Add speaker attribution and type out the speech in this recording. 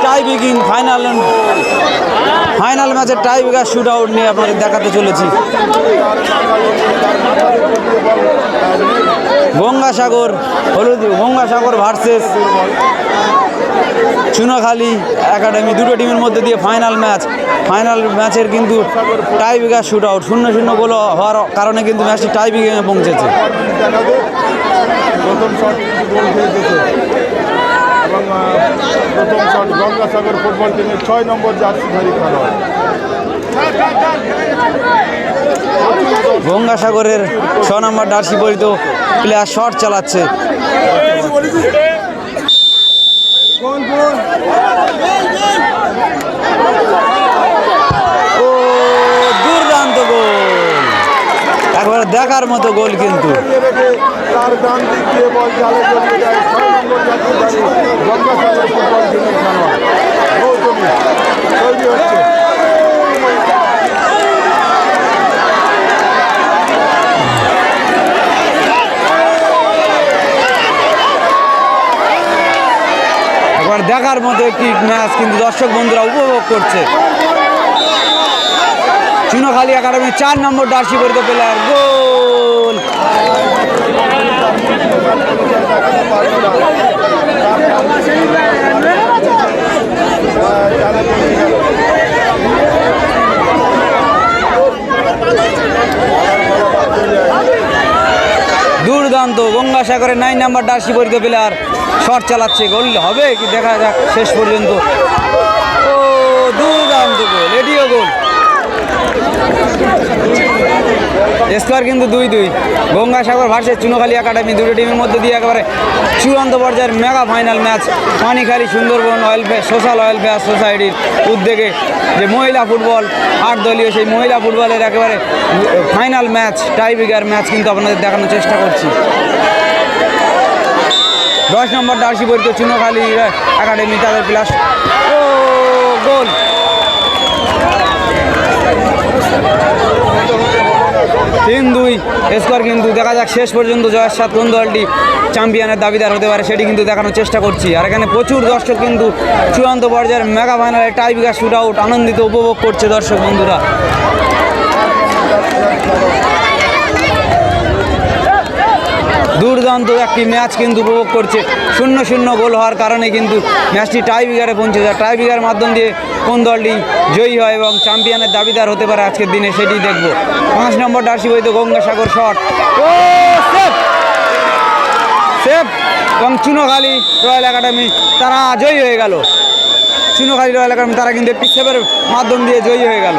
Speaker 1: Tie breaking final ম্যাচের tie breaker shoot out নিয়ে আপনাদের দেখাতে চলেছি। গঙ্গাসাগর ভার্সেস চুনাখালী একাডেমি, দুটো টিমের মধ্যে দিয়ে ফাইনাল ম্যাচের কিন্তু টাই ব্রেকার শুট আউট 0-0 গোল হওয়ার কারণে কিন্তু ম্যাচটি টাই ব্রেকিংয়ে পৌঁছেছে।
Speaker 2: প্রথম শট গোল খেয়েছে এবং প্রথম শট গঙ্গাসাগর ফুটবল টিমের 6 নম্বর জার্সিধারী খেলোয়াড়।
Speaker 1: গঙ্গাসাগরের 6 নম্বর জার্সি পরিহিত প্লেয়ার শট চালাচ্ছে। ও দুর্দান্ত গোল, একবারে দেখার মতো গোল কিন্তু।
Speaker 2: তার ডান দিক দিয়ে বল জালে জড়িয়ে যায় 6 নম্বর জার্সিধারী গঙ্গাসাগর ফুটবল টিমের খেলোয়াড় গৌতমী। তৈরি হচ্ছে
Speaker 1: দেখার মতো একটি ম্যাচ কিন্তু দর্শক বন্ধুরা উপভোগ করছে। চুনাখালী একাডেমি 4 নম্বর জার্সি পরিহিত প্লেয়ার গোল। দুর্দান্ত গঙ্গাসাগরের 9 নম্বর জার্সি পরিহিত প্লেয়ার শট চালাচ্ছে। গোল হবে কি দেখা যাক শেষ পর্যন্ত। ও দুর্দান্ত গোল, এটিও গোল। স্কোর কিন্তু 2-2। গঙ্গাসাগর ভার্সেস চুনাখালী একাডেমি, দুটো টিমের মধ্যে দিয়ে একেবারে চূড়ান্ত পর্যায়ের mega final match. Panikhali Sundarban social welfare সোসাইটির উদ্যোগে যে মহিলা ফুটবল 8 দলীয়, সেই মহিলা ফুটবলের একেবারে final match, tie breaker match কিন্তু আপনাদের দেখানোর চেষ্টা করছি। 10 নম্বর জার্সি পরিহিত চুনাখালী একাডেমি, তাদের প্লাস ও গোল। তিন 2 স্কোর কিন্তু দেখা যাক শেষ পর্যন্ত জয়ের সাথে কোন দলটি চ্যাম্পিয়নের দাবিদার হতে পারে সেটি কিন্তু দেখানোর চেষ্টা করছি। আর এখানে প্রচুর দর্শক কিন্তু চূড়ান্ত পর্যায়ের মেগা ফাইনালে টাই ব্রেকার শুট আউট আনন্দিত উপভোগ করছে দর্শক বন্ধুরা। দুর্দান্ত একটি ম্যাচ কিন্তু উপভোগ করছে। 0-0 গোল হওয়ার কারণে কিন্তু ম্যাচটি টাই ব্রেকারে পৌঁছে যায়। টাই ব্রেকারের মাধ্যম দিয়ে কোন দলটি জয়ী হয় এবং চ্যাম্পিয়নের দাবিদার হতে পারে আজকের দিনে সেটি দেখব। 5 নম্বর জার্সি পরিহিত গঙ্গাসাগর শট, ও সেভ এবং চুনাখালী রয়্যাল একাডেমি তারা জয়ী হয়ে গেল। চুনাখালী রয়্যাল একাডেমি তারা কিন্তু একটি সেভের মাধ্যম দিয়ে জয়ী হয়ে গেল।